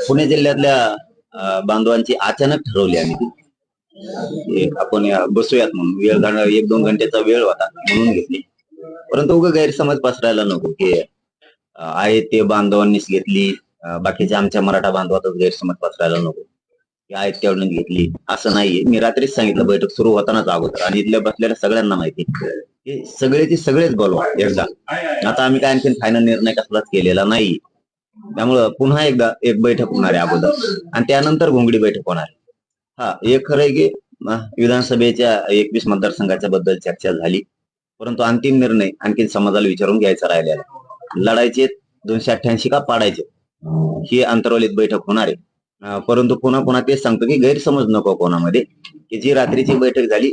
पुणे जिल्ह्यातल्या बांधवांची अचानक ठरवली आम्ही आपण बसूयात म्हणून. वेळ घालणं 1-2 घंटेचा वेळ होता म्हणून घेतली. परंतु उगा गैरसमज पसरायला नको की आहे ते बांधवांनीच घेतली, बाकीच्या आमच्या मराठा बांधवातच गैरसमज पसरायला नको की आहेत तेवढ्यांनी घेतली, असं नाहीये. मी रात्रीच सांगितलं बैठक सुरू होतानाच अगोदर, आणि इथल्या बसलेल्या सगळ्यांना माहिती की सगळेच बोलवा एकदा. आता आम्ही काय आणखी फायनल निर्णय कसलाच केलेला नाही. त्यामुळं पुन्हा एकदा एक बैठक होणार आहे अगोदर, आणि त्यानंतर घोंगडी बैठक होणार आहे. हा, एक खरंय की विधानसभेच्या 21 मतदारसंघाच्या बद्दल चर्चा झाली, परंतु अंतिम निर्णय आणखी समाजाला विचारून घ्यायचा राहिलेला. लढायचे 288 का पाडायचे, ही अंतर्वलित बैठक होणार आहे. परंतु पुन्हा तेच सांगतो की गैरसमज नको कोणामध्ये, की जी रात्रीची बैठक झाली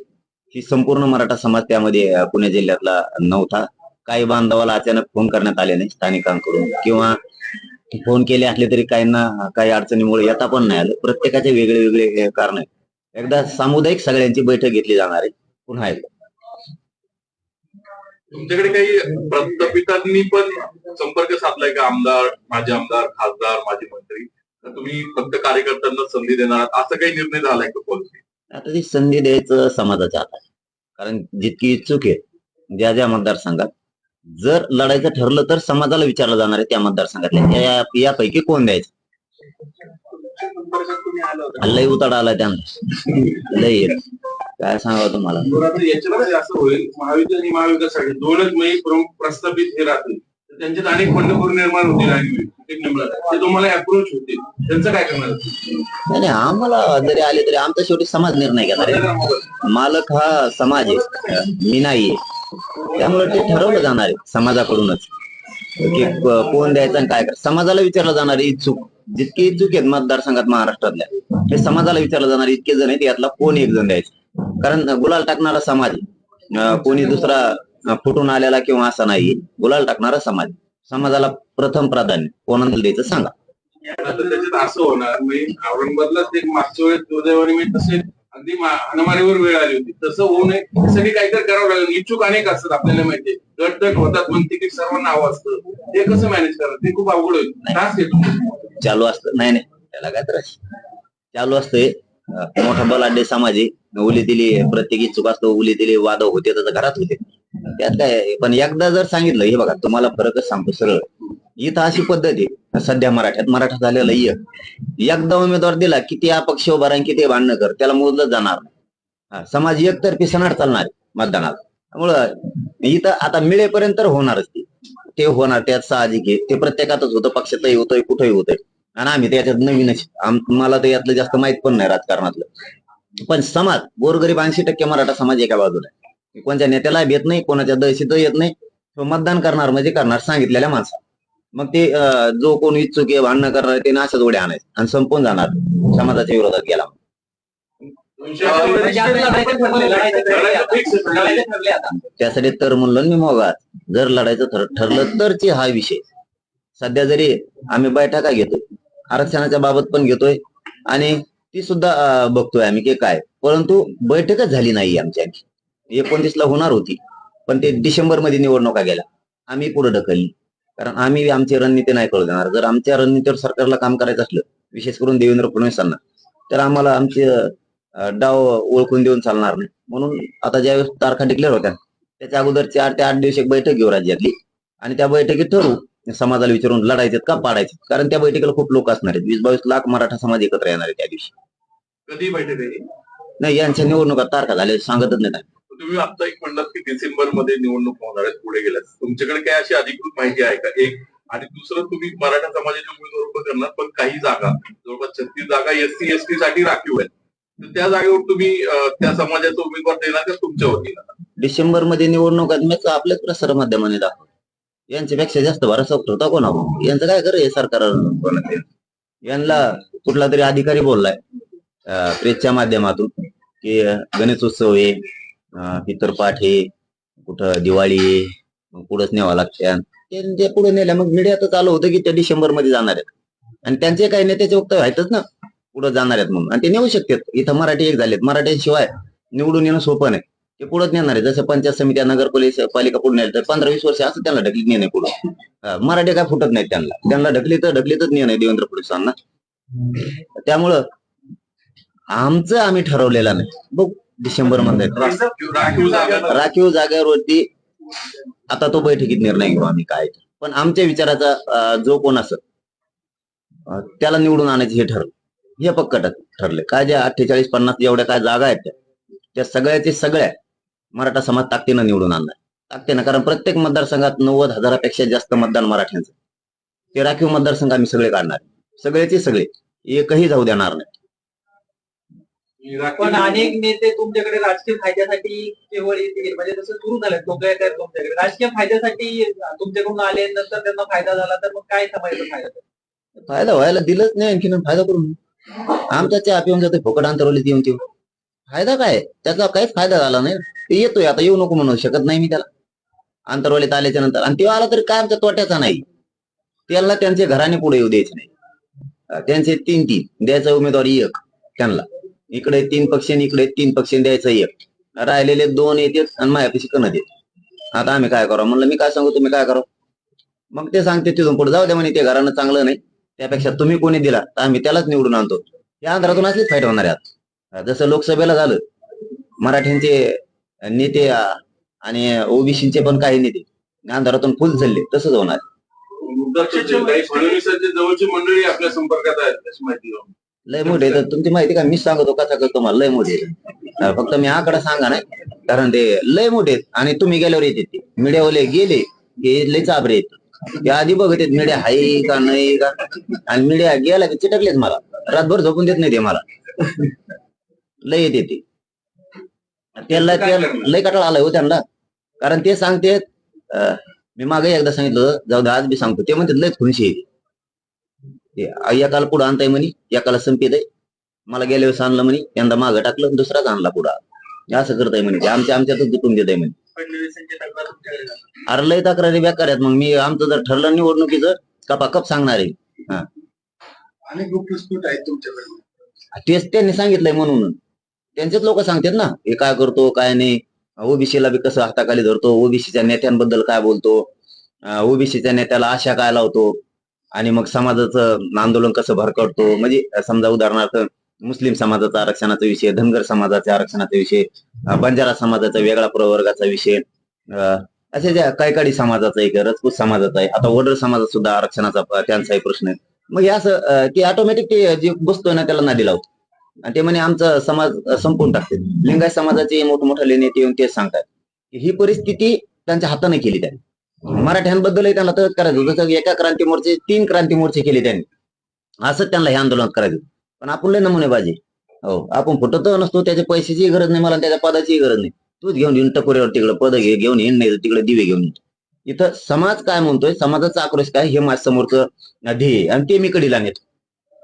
ही संपूर्ण मराठा समाज त्यामध्ये पुणे जिल्ह्यातला नव्हता. काही बांधवाला अचानक फोन करण्यात आले नाही स्थानिकांकडून, किंवा फोन केले असले तरी काही अडचणीमुळे येता पण नाही आलं. प्रत्येकाचे वेगळे वेगळे कारण आहेत. एकदा सामुदायिक सगळ्यांची बैठक घेतली जाणार आहे पुन्हा एकदा. तुमच्याकडे काही प्रस्थापितांनी पण संपर्क साधलाय का? आमदार, माजी आमदार, खासदार, माजी मंत्री, तुम्ही फक्त कार्यकर्त्यांना संधी देणार असं काही निर्णय झालाय का पॉलिसी? आता ती संधी द्यायचं समाजाच्या हातात आहे. कारण जितकी इच्छुक आहे ज्या मतदारसंघात, जर लढायचं ठरलं तर समाजाला विचारलं जाणार आहे त्या मतदारसंघातल्या यापैकी कोण द्यायचं. लय उताडा आला त्यांना, लय काय सांगावं तुम्हाला. याच्यामध्ये असं होईल, महाविकास आणि महाविकास आघाडी दोनच प्रस्थापित हे राहतील, त्यांच्यात अनेक बंडखोर निर्माण होतील, ते तुम्हाला अप्रोच होतील, त्यांचं काय करणार? नाही, आम्हाला जरी आले तरी आमचा शेवटी समाज निर्णय घेणार आहे. मालक हा समाज आहे, मी नाहीये. त्यामुळे ते ठरवलं जाणार आहे समाजाकडूनच की कोण द्यायचं आणि काय करायचं. समाजाला विचारलं जाणार आहे. इच्छुक जितके इच्छुक आहेत मतदारसंघात महाराष्ट्रातल्या, हे समाजाला विचारलं जाणार. इतके जण आहेत, यातला कोण एक जण द्यायचं. कारण गुलाल टाकणारा समाज, कोणी दुसरा फुटून आलेला किंवा असा नाही. गुलाल टाकणारा समाज, समाजाला प्रथम प्राधान्य. कोणाला द्यायचं सांगा. त्याच्यात असं होणार मी औरंगाबादलाच एक मागच्या वेळेस दुर्दैवाने मी तसे अगदी हाणामारीवर वेळ आली होती, तसं होऊ नये यासाठी काहीतरी करावं लागेल. इच्छुक अनेक असतात, आपल्याला माहितीये, गटतट होतात, पण तिकीट सर्वांना हवं असतं. ते कसं मॅनेज करतात ते खूप अवघड होईल. त्रास घेतो चालू असतं. नाही त्याला काय त्रास चालू असतंय. मोठा बलाढ्य समाज आहे. उली दिली प्रत्येक इच्छुक असतो, उली दिली वाद होते तर घरात होते, त्यात काय. पण एकदा जर सांगितलं, हे बघा तुम्हाला फरकच सांगतो सरळ. इथं अशी पद्धत आहे सध्या मराठा झालेला, एकदा उमेदवार दिला की ते अपक्ष उभा राहील, की ते भांडणं कर, त्याला मोजलं जाणार नाही. समाज एकतर्फी सनाट चालणार मतदानात. त्यामुळं इथं आता मिळेपर्यंत होणारच ते होणार, त्यात साहजिक आहे. ते प्रत्येकातच होतं, पक्षातही होतंय, कुठेही होतंय. आणि आम्ही त्याच्यात नवीनच, मला तर यातलं जास्त माहित पण नाही राजकारणातलं. पण समाज गोरगरीब 80% मराठा समाज एका बाजूला आहे. कोणत्या नेत्याला येत नाही, कोणाच्या दहशीत येत नाही. तो मतदान करणार म्हणजे करणार सांगितलेल्या माणसा. मग ते जो कोण इच्छुक आहे भांडणं करणार ते अशाच उड्या आणायचं आणि संपून जाणार समाजाच्या विरोधात गेला. त्यासाठी तर म्हणलं मी मोगा, जर लढायचं ठरलं तरच हा विषय. सध्या जरी आम्ही बैठका घेतोय, आरक्षणाच्या बाबत पण घेतोय, आणि ती सुद्धा बघतोय आम्ही की काय, परंतु बैठकच झाली नाही आमची. 29 ला होणार होती, पण ते डिसेंबर मध्ये निवडणुका गेल्या, आम्ही पुढे ढकलली. कारण आम्ही आमची रणनीती नाही कळू देणार. जर आमच्या रणनीतीवर सरकारला काम करायचं असलं, विशेष करून देवेंद्र फडणवीसांना, तर आम्हाला आमचे डाव ओळखून देऊन चालणार नाही. म्हणून आता ज्यावेळेस तारखा डिक्लेअर होत्या त्याच्या अगोदर 4 ते 8 दिवस एक बैठक घेऊ राज्यातली, आणि त्या बैठकीत ठरवू समाजाला विचारून लढायचे का पाडायचे. कारण त्या बैठकीला खूप लोक असणार आहेत. 20-22 लाख मराठा समाज एकत्र येणार आहे त्या दिवशी. कधी बैठक आहे? नाही, यांच्या निवडणुका तारखा झाल्या सांगतच नाही. तुम्ही आता एक म्हणलात की डिसेंबर मध्ये निवडणूक होणार आहेत, पुढे गेल्यास तुमच्याकडे काय अशी अधिकृत माहिती आहे का? एक, आणि दुसरं, तुम्ही मराठा समाजाचे उमेदवार उभं करणार, पण काही जागा, जवळपास 36 जागा SC/ST साठी राखीव आहेत, तर त्या जागेवर तुम्ही त्या समाजाचा उमेदवार देणार का तुमच्या वतीनं? डिसेंबर मध्ये निवडणूक आपल्याच प्रसार माध्यमाने दाखव. यांच्यापेक्षा जास्त भरोसा होता कोणावर? यांचं काय करे सरकार. यांना कुठला तरी अधिकारी बोललाय प्रेसच्या माध्यमातून की गणेशोत्सव आहे, पितरपाठ आहे, कुठं दिवाळी आहे, पुढंच न्यावं लागतं. ते पुढे नेल्या, मग मीडियातच आलं होतं की ते डिसेंबर मध्ये जाणार आहेत, आणि त्यांचे काही नेत्याचे वक्तव्य व्हायचंच ना पुढे जाणार आहेत म्हणून, आणि ते नेऊ शकतात. इथं मराठी एक झालेत, मराठ्यांशिवाय निवडून येणं सोपं नाही. ते पुढे नेणार आहे. जसं पंचायत समित्या पालिका पुढे नेलं तर 15-20 वर्ष असं त्यांना ढकलीत नेणे पुढे. मराठी काय फुटत नाहीत त्यांना ढकलीतच नेणे देवेंद्र फडणवीसांना. त्यामुळं आमचं आम्ही ठरवलेलं नाही. बघ डिसेंबर मध्ये राखीव जागेवरती आता तो बैठकीत निर्णय घेऊ आम्ही काय. पण आमच्या विचाराचा जो कोण असत त्याला निवडून आणायचं हे ठरलं. हे पक्क ठरले. काय ज्या 48-50 जेवढ्या काय जागा आहेत त्या सगळ्या मराठा समाज ताकदीनं निवडून आणलाय. ताकदीनं, कारण प्रत्येक मतदारसंघात 90,000पेक्षा जास्त मतदान मराठ्यांचं. ते राखीव मतदारसंघ आम्ही सगळे काढणार. सगळे एकही जाऊ देणार नाही. पण अनेक नेते तुमच्याकडे राजकीय फायद्यासाठी केवळ येतील, म्हणजे तसं सुरू झालं लोक येतात तुमच्याकडे राजकीय फायद्यासाठी, तुमच्याकडून आले नंतर त्यांना फायदा झाला तर मग काय समजायचं फायदा? फायदा व्हायला दिलंच नाही, आणखीन फायदा करून आमच्या चहा पिऊन जाते फुकट अंतरवलीत येऊन ठेवून. फायदा काय? त्याचा काहीच फायदा झाला नाही. ते येतोय आता, येऊ नको म्हणू शकत नाही मी त्याला. अंतरवलीत आल्याच्या नंतर, आणि तेव्हा आला तरी काय आमच्या तोट्याचा नाही. त्याला त्यांचे घराने पुढे येऊ द्यायचे नाही. त्यांचे 3 द्यायचा उमेदवारी एक त्यांना. इकडे 3 पक्ष आणि इकडे 3 पक्ष द्यायचं एक. राहिलेले 2 येतात आणि माझ्यापाशी कण देत. आता आम्ही काय करू? म्हणलं मी काय सांगू, तुम्ही काय करू? मग ते सांगते तिथून पुढे जाऊ द्या म्हणे, ते घरानं चांगलं नाही, त्यापेक्षा तुम्ही कोणी दिला तर आम्ही त्यालाच निवडून आणतो. या अंधारातून असलीच फाईट होणार आहे. जसं लोकसभेला झालं, मराठ्यांचे नेते आणि ओबीसीचे पण काही नेते अंधारातून फुल झाले, तसंच होणार. काही फडणवीसांच्या जवळची मंडळी आपल्या संपर्कात आहेत अशी माहिती. लय मोठे तर तुमची माहिती का? मीच सांगतो कसा करतो मला. लय मोठे फक्त मी आकडा सांगा नाही, कारण ते लय मोठे आणि तुम्ही गेल्यावर येते ते मीडियावाले गेले की लय चाबरे येत. ते आधी बघत येत मीडिया हाय का नाही का, आणि मीडिया गेला की चिटकलेच मला. रातभर झोपून देत नाही ते मला. लय येते ते. त्याला लय कटाळा आलाय हो त्यांना, कारण ते सांगते. मी मागे एकदा सांगितलं, जाऊ दे आज बी सांगतो. ते म्हणतात लय खुनशी येते. एकाला पुढं आणताय म्हणे, एकाला संपेत आहे. मला गेल्या वेळेस आणलं म्हणे, यंदा मागं टाकलं, दुसराच आणला पुढं. असं करताय म्हणे, ते आमच्यातच दुखून देत आहे म्हणे. अरे लय तक्रारी बेकार आहेत. मग मी आमचं जर ठरलं निवडणुकीचं कपाकप सांगणार आहे. आणि गुप्तस्फोट आहेत तुमच्याकडे, तेच त्यांनी सांगितलंय म्हणून. त्यांचेच लोक सांगतात ना हे काय करतो काय नाही. ओबीसीला बी कसं हाताखाली धरतो, ओबीसीच्या नेत्यांबद्दल काय बोलतो, ओबीसीच्या नेत्याला आशा काय लावतो, आणि मग समाजाचं आंदोलन कसं भरकडतो. म्हणजे समजा उदाहरणार्थ मुस्लिम समाजाचा आरक्षणाचा विषय, धनगर समाजाच्या आरक्षणाचा विषय, बंजारा समाजाचा वेगळा प्रवर्गाचा विषय, असे ज्या काही समाजाचा एक, राजपूत समाजाचा आहे, आता वडर समाजात सुद्धा आरक्षणाचा त्यांचाही प्रश्न आहे. मग असं ते ऑटोमॅटिक ते जे बसतोय ना त्याला नादी लावतो, आणि ते म्हणे आमचा समाज संपून टाकते. लिंगायत समाजाचे मोठमोठे नेते येऊन तेच सांगतात की ही परिस्थिती त्यांच्या हाताने केली त्यांनी. मराठ्यांबद्दलही त्यांना तसंच करायचं. जसं एका क्रांती मोर्चे 3 क्रांती मोर्चे केले त्यांनी, असंच त्यांना हे आंदोलन करायचं. पण आपण लय नमुने बाजी. हो, आपण फुटत नसतो. त्याच्या पैशाची गरज नाही मला, त्याच्या पदाची गरज नाही. तूच घेऊन येऊन टकोरीवर तिकडे पद घेऊन येईन, नाही तिकडे दिवे घेऊन येईन. इथं समाज काय म्हणतोय, समाजाचा आक्रोश काय, हे माझ्या समोरचं ध्येय, आणि ते मी कडीला नेतो.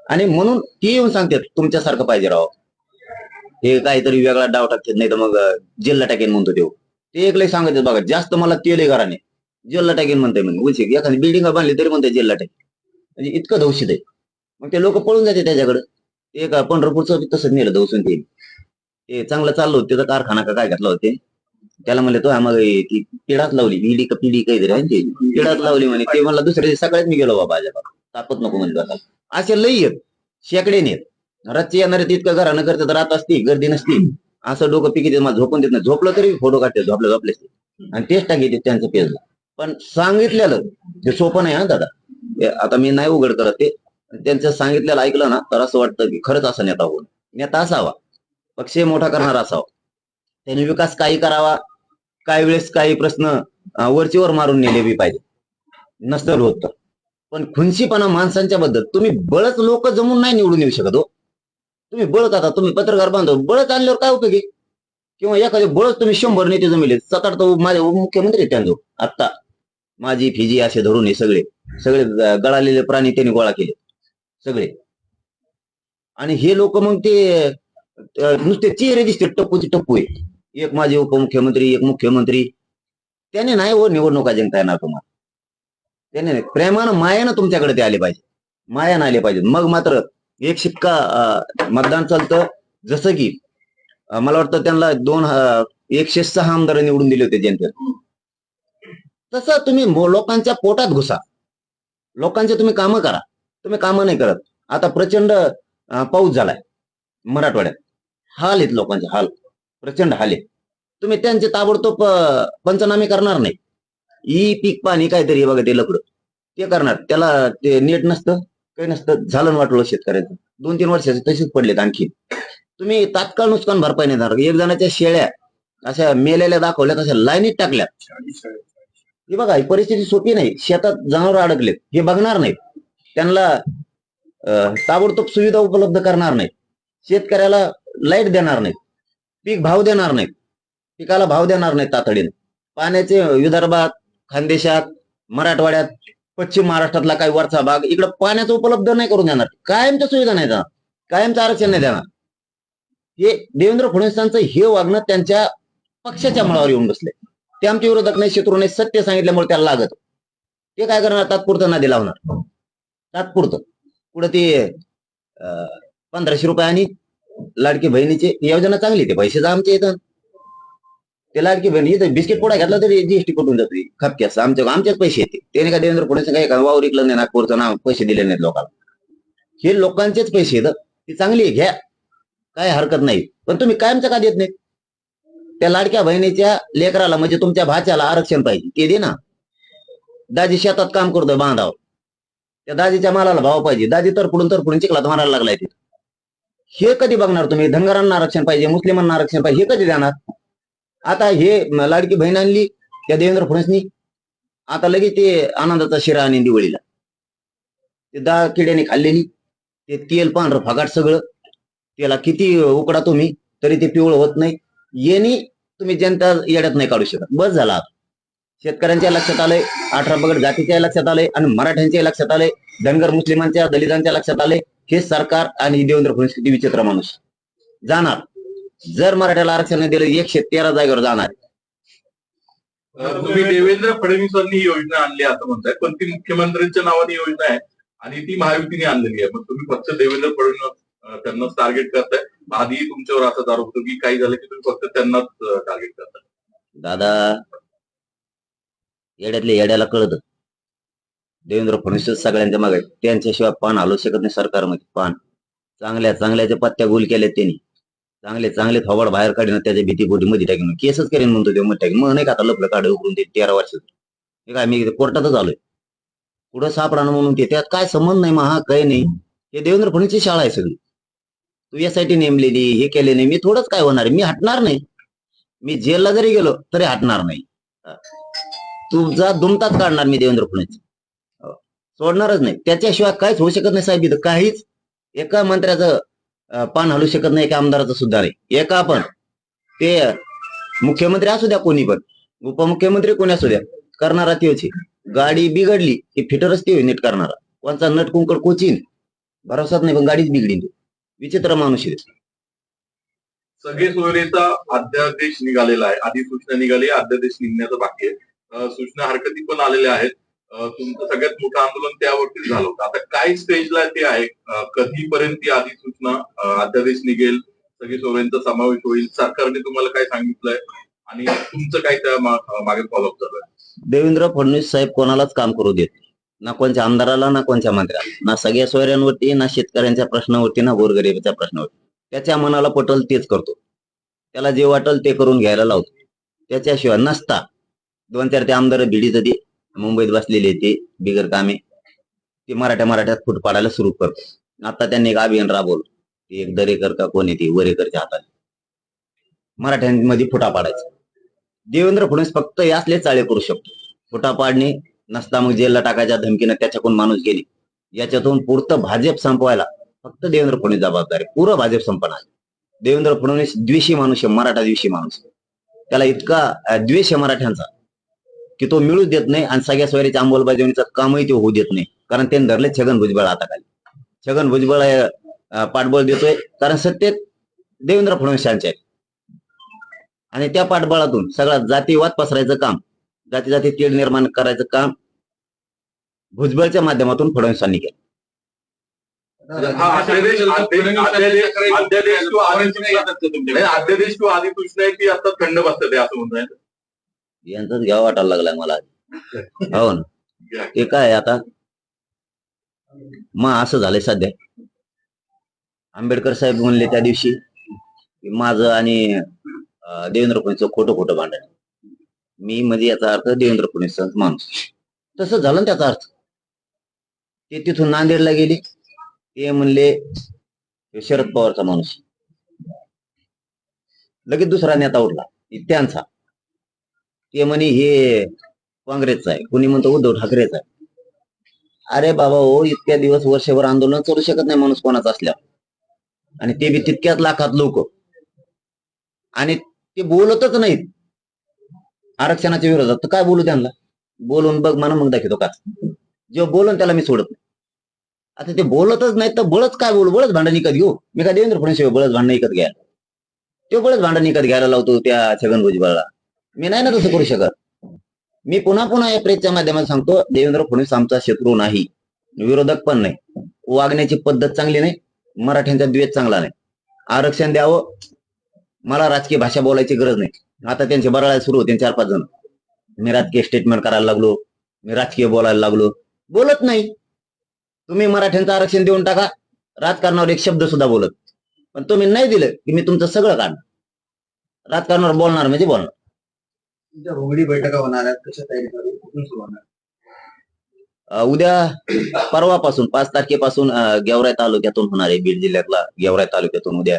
आणि म्हणून ती येऊन सांगतात तुमच्यासारखं पाहिजे राव. हे काहीतरी वेगळा डाव टाकतात, नाही तर मग जेलला टाकेन म्हणतो देऊ. ते एक लय सांगतात बघा, जास्त मला तेल आहे घराने, जेलला टाकेन म्हणते. म्हणजे उलशी एखादी बिल्डिंग बांधली तरी म्हणते जेलला टाकेन. म्हणजे इतकं दौषित आहे. मग ते लोक पळून जाते त्याच्याकडे. एक पंढरपूरचं तसंच नेलं दौसून. ते चांगलं चाललं होतं, त्याचा कारखाना का काय घातला होते. त्याला म्हणले तो आम्हाला ती पिढाच लावली, विडी का पिढी काहीतरी आहे ते, पिढाच लावली म्हणे. ते मला दुसऱ्या सकाळीच मी गेलो बाबा अजिबात तापत नको म्हणजे. आता असे लई येत, शेकडे नेत. रातची येणारे तितकं घरानं करतात, रात असती गर्दी नसती, असं डोकं पिकी मला झोपून देत नाही. झोपलं तरी फोटो काढते, झोपले आणि तेच टाकी त्यांचं पेजलं. पण सांगितलेलं ते सोपं नाही हा दादा. आता मी नाही उघड करत ते. त्यांचं सांगितलेलं ऐकलं ना तर असं वाटतं की खरंच असा नेता होऊन नेता असावा, पक्ष मोठा करणारा असावा. त्यांनी विकास काही करावा, काही वेळेस काही प्रश्न वरचीवर मारून नेले बी पाहिजे, नसतं होत. पण खुनशीपणा माणसांच्या बद्दल तुम्ही बळच लोक जमून नाही निवडून येऊ शकत हो. तुम्ही बळच, आता तुम्ही पत्रकार बांधव बळच आणल्यावर काय उपयोगी? किंवा एखादे बळच तुम्ही 100 नेते जमिले. 7-8 तर माझे मुख्यमंत्री त्यांजो आत्ता माझी फिजी असे धरून हे सगळे गळालेले प्राणी त्यांनी गोळा केले सगळे. आणि हे लोक मग ते नुसते चेहरे दिसते, टप्पूची टप्पू आहे. एक माझे उपमुख्यमंत्री, एक मुख्यमंत्री. त्याने नाही हो निवडणुका जिंकता येणार तुम्हाला. त्याने नाही, प्रेमानं मायानं तुमच्याकडे ते आले पाहिजे, मायानं आले पाहिजे. मग मात्र एक शिक्का मतदान चालतं. जसं की मला वाटतं त्यांना 106 आमदार निवडून दिले होते जनतेने. तसं तुम्ही लोकांच्या पोटात घुसा, लोकांचे तुम्ही कामं करा. तुम्ही कामं नाही करत. आता प्रचंड पाऊस झालाय मराठवाड्यात, हाल आहेत लोकांचे, हाल प्रचंड हाल आहे. तुम्ही त्यांचे ताबडतोब पंचनामे करणार नाही. पीक पाणी काहीतरी बघा ते लकडं ते करणार, त्याला ते नीट नसतं, काही नसतं, झालं वाटलं शेतकऱ्याचं. 2-3 वर्षाचे तसेच पडलेत आणखी. तुम्ही तात्काळ नुकसान भरपाई नाही देणार. एक जणाच्या शेळ्या अशा मेलेल्या दाखवल्या, तशा लाईनीत टाकल्या. हे बघा, ही परिस्थिती सोपी नाही. शेतात जनावर अडकलेत, हे बघणार नाहीत. त्यांना ताबडतोब सुविधा उपलब्ध करणार नाहीत. शेतकऱ्याला लाईट देणार नाहीत, पीक भाव देणार नाहीत, पिकाला भाव देणार नाहीत तातडीने. पाण्याचे विदर्भात, खानदेशात, मराठवाड्यात, पश्चिम महाराष्ट्रातला काही वरचा भाग, इकडे पाण्याचं उपलब्ध नाही करून देणार. कायमच्या सुविधा नाही देणार, कायमचं आरक्षण नाही देणार. हे देवेंद्र फडणवीसांचं हे वागणं त्यांच्या पक्षाच्या मुळावर येऊन बसले. ते आमचे विरोधक नाही, शत्रू नाही, सत्य सांगितल्यामुळे त्याला लागत. ते काय करणार, तात्पुरतं नादी लावणार, तात्पुरतं. पुढे ते 1500 रुपये आणि लाडकी बहिणीची योजना चांगली, ते पैसे आमचे येतात. ते लाडकी बहिणी इथं बिस्किट पोडा घातला तरी जीएसटी कटून जाते खपक्यास. आमचेच पैसे येते. त्याने काय देवेंद्र फडणवीस काही वावर इकलं नाही, नागपूरचं नाव पैसे दिले नाहीत लोकांना. हे लोकांचेच पैसे येतात. ती चांगली आहे, घ्या, काय हरकत नाही. पण तुम्ही कायमचं का देत नाही? त्या लाडक्या बहिणीच्या लेकराला, म्हणजे तुमच्या भाच्याला आरक्षण पाहिजे, ते दे ना. दाजी शेतात काम करतोय बांधावर, त्या दाजीच्या मालाला भाव पाहिजे. दाजी तरपुडून चिखलात मारायला लागलाय तिथे. हे कधी बघणार तुम्ही? धनगरांना आरक्षण पाहिजे, मुस्लिमांना आरक्षण पाहिजे, हे कधी देणार? आता हे लाडकी बहीण आणली त्या देवेंद्र फडणवीसनी, आता लगेच ते आनंदाचा शिरा आणि दिवाळीला ते किड्याने खाल्लेली, ते तेल पांढरं फगाट सगळं, त्याला किती उकडा तुम्ही तरी ते पिवळ होत नाही. येणी तुम्ही जनता येड्यात नाही काढू शकत. बस झाला. शेतकऱ्यांच्या लक्षात आलंय, 18 पगड जातीच्या लक्षात आलंय, आणि मराठ्यांच्या लक्षात आलंय, धनगर मुस्लिमांच्या, दलितांच्या लक्षात आलंय. हे सरकार आणि देवेंद्र फडणवीस किती विचित्र माणूस जाणार. जर मराठ्याला आरक्षण नाही दिलं, 113 जागेवर जाणार. तुम्ही देवेंद्र फडणवीसांनी ही योजना आणली असं म्हणताय, पण ती मुख्यमंत्र्यांच्या नावाने योजना आहे आणि ती महायुतीने आणलेली आहे. मग तुम्ही फक्त देवेंद्र फडणवीस त्यांनाच टार्गेट करताय. आधी तुमच्यावर असा आरोप होतो की काही झालं की तुम्ही फक्त त्यांनाच टार्गेट करताय. दादा, येड्यातल्या येड्याला कळत, देवेंद्र फडणवीस सगळ्यांच्या मागे, त्यांच्याशिवाय पान हलवू शकत नाही सरकारमध्ये. पान चांगल्याच्या पत्त्या गोल केल्या त्यांनी, चांगले थोबाड बाहेर काढून त्याच्या भीतीपोटी मध्ये टाकून केसच करेन म्हणतो ते, मध्ये टाकेन. मग नाही का आता लपलं काढ उकरून ते 13 वर्षाचं. हे काय मी कोर्टातच आलोय, पुढं सापडा म्हणून ते, त्यात काय संबंध नाही. महा काही नाही, हे देवेंद्र फडणवीसची शाळा आहे सगळी. तू यासाठी नेमलेली, हे केले नाही. मी थोडंच काय होणार, मी हटणार नाही. मी जेलला जरी गेलो तरी हटणार नाही. तुझा दुमताच काढणार मी देवेंद्र फडणवीस, सोडणारच नाही. त्याच्याशिवाय काहीच होऊ शकत नाही साहेब. इथं काहीच एका मंत्र्याचं पान हलू शकत नाही, एका आमदाराचं सुद्धा नाही. एका पण, ते मुख्यमंत्री असू द्या, कोणी पण, उपमुख्यमंत्री कोणी असू द्या, करणारा तेच. गाडी बिघडली की फिटरच ते नीट करणारा. कोणचा नट कुंकड कोचीन भरोसाच नाही, पण गाडीच बिघडली. विचित्र माणूस आहे. सगळे सोयरेचा अध्यादेश निघालेला आहे, अधिसूचना निघाली, अध्यादेश निघण्याचं बाकी आहे. सूचना हरकती पण आलेल्या आहेत. तुमचं सगळ्यात मोठं आंदोलन त्यावरतीच झालं होतं. आता काय स्टेजला ते आहे? कधीपर्यंत ती अधिसूचना, अध्यादेश निघेल, सगळे सोयऱ्यांचा समावेश होईल? सरकारने तुम्हाला काय सांगितलंय आणि तुमचं काय त्या मागे फॉलोअप झालंय? देवेंद्र फडणवीस साहेब कोणालाच काम करू देत, ना कोणत्या आमदाराला, ना कोणत्या मंत्र्याला, ना सगळ्या सोयऱ्यांवरती, ना शेतकऱ्यांच्या प्रश्नावरती, ना गोरगरिबाच्या प्रश्नावरती. त्याच्या मनाला पटल तेच करतो, त्याला जे वाटल ते करून घ्यायला लावतो. त्याच्याशिवाय नसता 2-4 ते आमदार भिडीचं ते मुंबईत बसलेले, ते बिगर कामे, ते मराठ्यात फूट पाडायला सुरू करतो. आता त्यांनी एक अभियान राबवलं, एक दरेकर का कोणी, ती वरेकरच्या हाताने मराठ्यांमध्ये फुटा पाडायचा. देवेंद्र फडणवीस फक्त यासले चाळे करू शकतो, फुटा पाडणे. नसता मग जेलला टाकायच्या धमकीनं त्याच्याकडून माणूस गेली. याच्यातून पुरतं भाजप संपवायला फक्त देवेंद्र फडणवीस जबाबदार आहे. पुरं भाजप संपणार. देवेंद्र फडणवीस द्वेषी माणूस आहे, मराठा द्वेषी माणूस. त्याला इतका द्वेष आहे मराठ्यांचा की तो मिळूच देत नाही, आणि सगळ्या सोयरीच्या अंमलबजावणीचं कामही ते होऊ देत नाही. कारण त्यांनी धरले छगन भुजबळ हाताखाली. छगन भुजबळ पाठबळ देतोय, कारण सत्तेत देवेंद्र फडणवीस यांचे आहे. आणि त्या पाठबळातून सगळा जातीवाद पसरायचं काम, जाती तेढ निर्माण करायचं काम भुजबळच्या माध्यमातून फडणवीसांनी केलं. हा अध्यादेश किंवा अध्यादेश किंवा अधिसूचना आहे ती आता थंड बसतात असं म्हणताय. यांचाच घ्यावा वाटायला लागलाय मला. हो ना, ते काय आता मग असं झालंय सध्या. आंबेडकर साहेब म्हणले त्या दिवशी की माझं आणि देवेंद्र फडणवीसचं खोटं खोटं भांडण. मी म्हणजे याचा अर्थ देवेंद्र फडणवीसचा माणूस. तसं झालं ना त्याचा अर्थ. ते तिथून नांदेडला गेले, ते म्हणले शरद पवारचा माणूस. लगेच दुसरा नेता उठला त्यांचा, ते म्हणे हे काँग्रेसचा आहे, कुणी म्हणतो उद्धव ठाकरेचा आहे. अरे बाबा हो, इतक्या दिवस वर्षभर आंदोलन चालू शकत नाही माणूस कोणाचा असल्यावर, आणि ते बी तितक्याच लाखात लोक, आणि ते बोलतच नाहीत आरक्षणाच्या विरोधात. तर काय बोलू त्यांना? बोलून बघ म्हणा, मग दाखवतो का. जेव्हा बोलून त्याला मी सोडत नाही. आता ते बोलतच नाही तर बळच काय बोलू? बळच भांडण विकत घेऊ? मी काय देवेंद्र फडणवीस बळच भांडण विकत घ्यायला? तो बळच भांडण विकत घ्यायला लावतो त्या छगन भुजबळला. मी नाही ना तसं करू शकत. मी पुन्हा पुन्हा या प्रेसच्या माध्यमात सांगतो, देवेंद्र फडणवीस आमचा शत्रू नाही, विरोधक पण नाही. वागण्याची पद्धत चांगली नाही, मराठ्यांचा द्वेष चांगला नाही. आरक्षण द्यावं, मला राजकीय भाषा बोलायची गरज नाही. आता त्यांचे बराळा सुरू होते 4-5 जण. मी राजकीय स्टेटमेंट करायला लागलो, मी राजकीय बोलायला लागलो. बोलत नाही. तुम्ही मराठ्यांचं आरक्षण देऊन टाका, राजकारणावर एक शब्द सुद्धा बोलत. पण तुम्ही नाही दिलं की मी तुमचं सगळं काढणार. राजकारणावर बोलणार म्हणजे बोलणार. तुमच्या घोंगडी बैठका होणार आहेत, कशा तयारी करू, कुठून सुरू होणार? उद्या परवापासून 5 तारखेपासून गेवराई तालुक्यातून होणार आहे. बीड जिल्ह्यातला गेवराई तालुक्यातून उद्या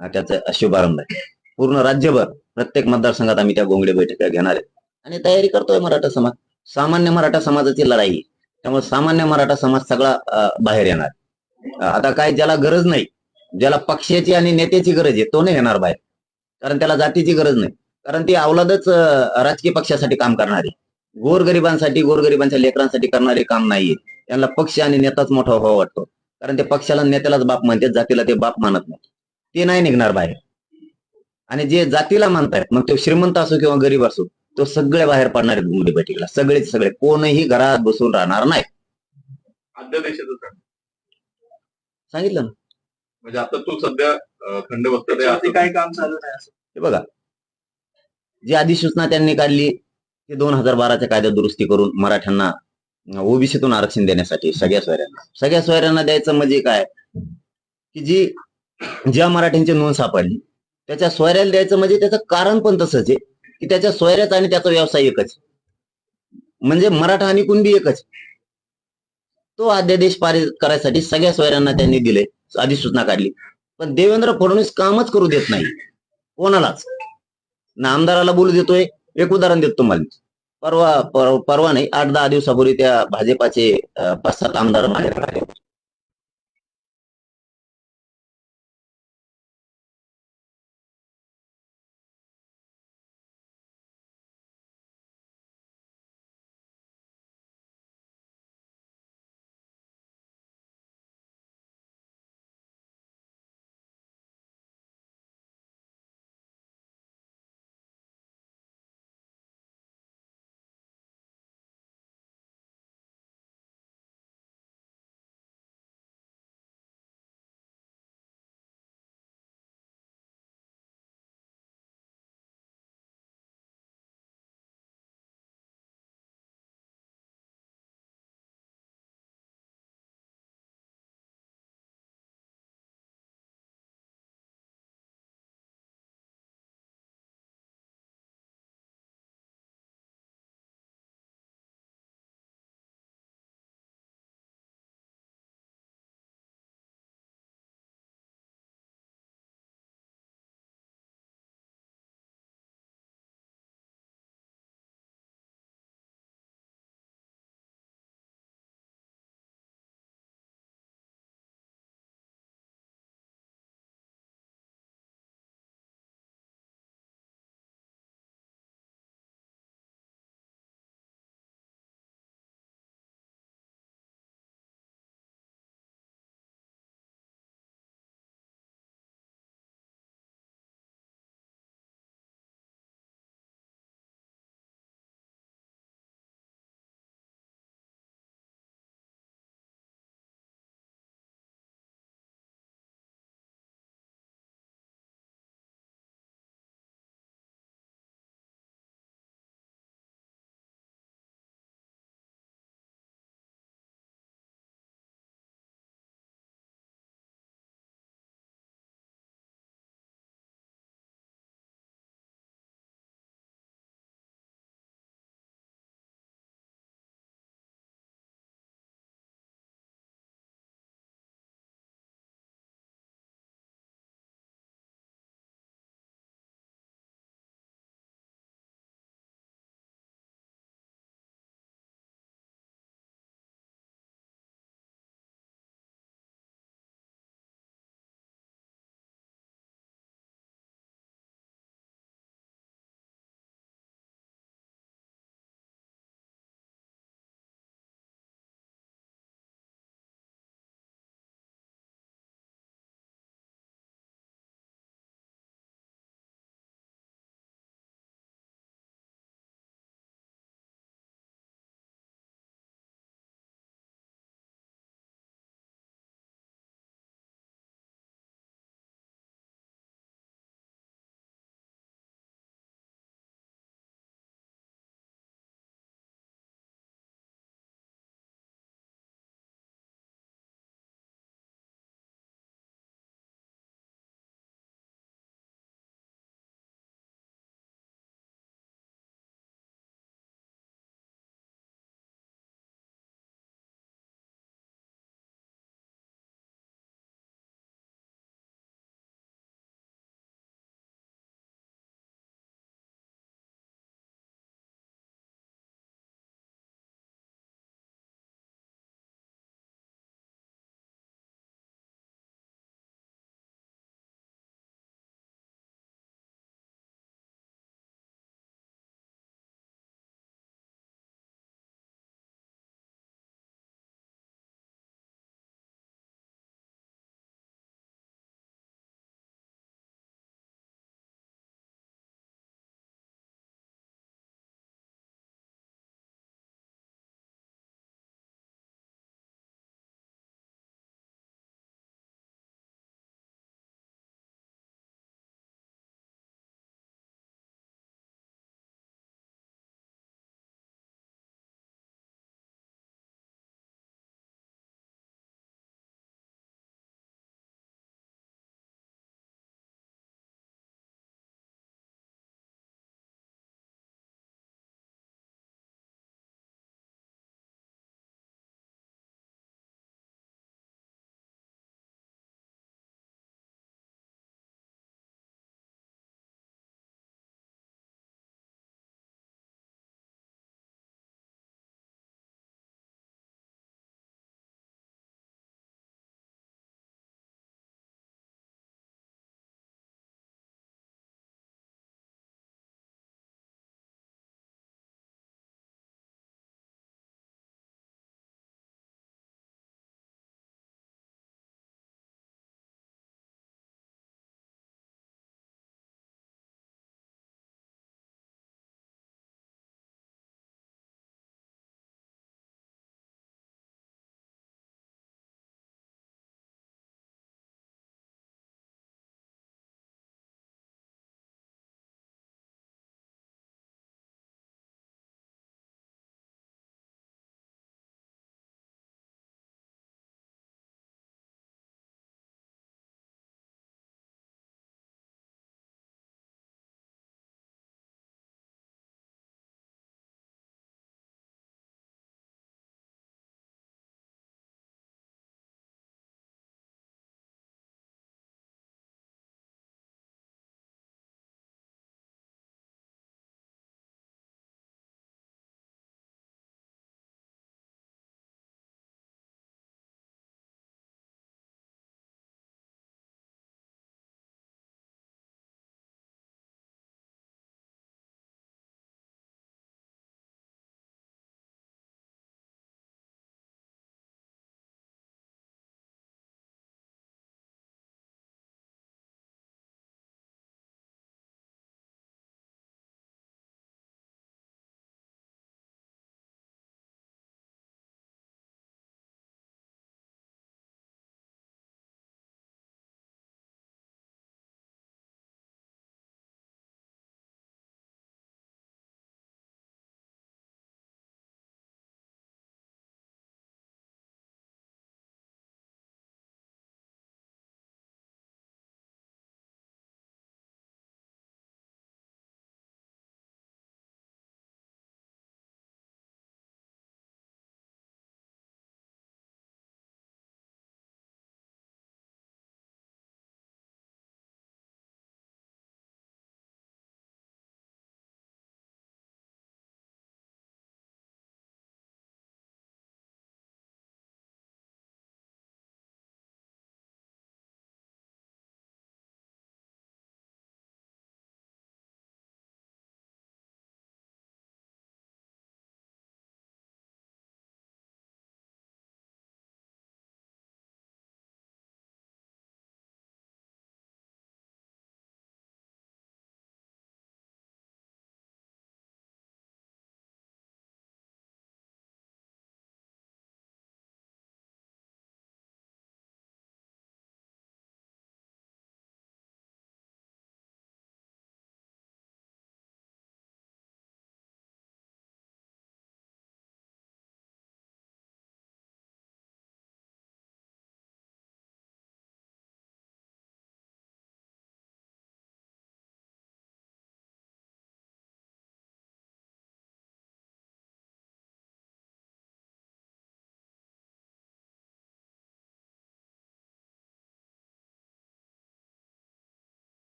त्याचा शुभारंभ आहे. पूर्ण राज्यभर प्रत्येक मतदारसंघात आम्ही त्या घोंगडी बैठका घेणार आहे आणि तयारी करतोय मराठा समाज. सामान्य मराठा समाजाची लढाई, त्यामुळे सामान्य मराठा समाज सगळा बाहेर येणार. आता काय ज्याला गरज नाही, ज्याला पक्षाची आणि नेत्याची गरज आहे, तो नाही येणार बाहेर, कारण त्याला जातीची गरज नाही. कारण ती अवलादच राजकीय पक्षासाठी काम करणारी, गोरगरिबांसाठी, गोरगरिबांच्या लेकरांसाठी करणारे काम नाहीये. त्यांना पक्ष आणि नेताच मोठा व्हावा वाटतो, कारण ते पक्षाला नेत्यालाच बाप मानतात, जातीला ते बाप मानत नाही. ते नाही निघणार बाहेर. आणि जे जातीला मानतायत, मग तो श्रीमंत असो किंवा गरीब असो, तो सगळे बाहेर पडणार आहेत घोंगडी बैठकीला. सगळेच सगळे, कोणही घरात बसून राहणार नाही. अध्यादेशाचं सांगितलं ना. म्हणजे आता तो सध्या थंड बसतात आहे. काय काम चालू आहे असं? हे बघा, जी अधिसूचना त्यांनी काढली ते 2012च्या कायद्यात दुरुस्ती करून मराठ्यांना ओबीसीतून आरक्षण देण्यासाठी सगळ्या सोयऱ्यांना द्यायचं. म्हणजे काय की ज्या मराठ्यांची नोंद सापडली त्याच्या सोयऱ्याला द्यायचं. म्हणजे त्याचं कारण पण तसंच आहे की त्याच्या सोयऱ्याचा आणि त्याचा व्यवसाय एकच, म्हणजे मराठा आणि कुणबी एकच. तो अध्यादेश पारित करायसाठी सगळ्या सोयऱ्यांना त्यांनी दिले, अधिसूचना काढली. पण देवेंद्र फडणवीस कामच करू देत नाही कोणालाच. ना आमदाराला बोलू देतोय. एक उदाहरण देतो तुम्हाला. परवा नाही, 8-10 दिवसापूर्वी त्या भाजपाचे 5-7 आमदार बाहेर आले.